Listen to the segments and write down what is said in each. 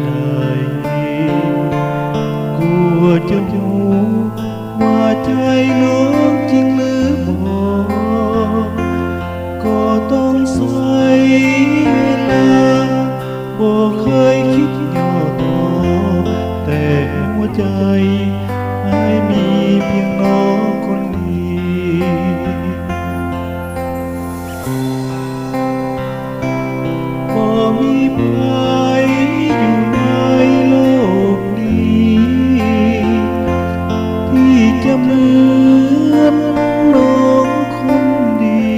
ได้กลัวจะหูว่าใจน้องจริงหรือบ่ก็ต้องใช้เวลาบ่เคยคิดย่อท้อแต่หัวใจให้มีเพียงน้องคนเดียวบ่มีใครอยู่ในโลกนี้ที่จะเหมือนน้องคนดี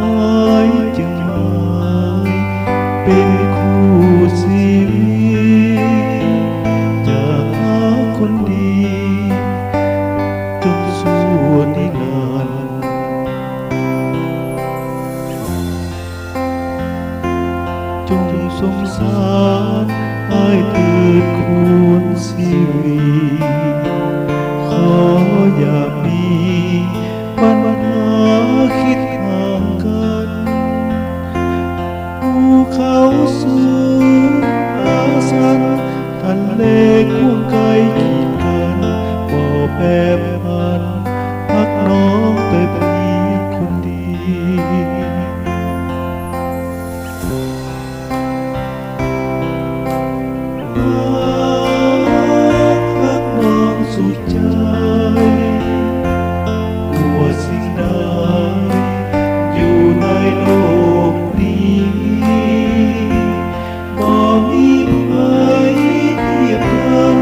อายจึงหมายเป็นคู่ชีวิตจะหาคนดีจนชั่วนิรันดร์จงสงสารอายเถิดควรชีวิตขออย่ามีปัญหาคิดห่างกันภูเขาสูงอาสันทะเลกว้างไกลกีดกันบ่แปรผันพักน้องแต่เพียงคนเดียวรักน้องสุดใจกลัวสิ่งใดอยู่ในโลกนี้บ่มีใครเทียบกัน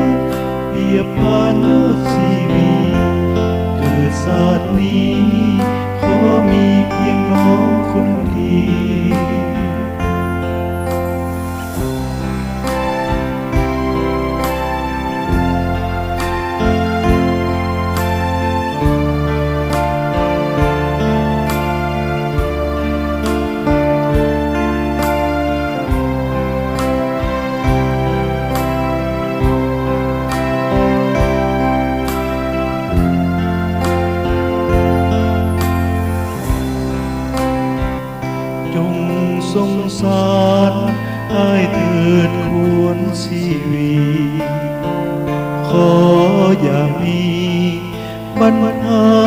เปรียบปานโลกชีวิตเกิดชาตินี้ขอมีเพียงน้องคนเดียวจงสงสารอายเถิดควรชีวิตขออย่ามีปัญหา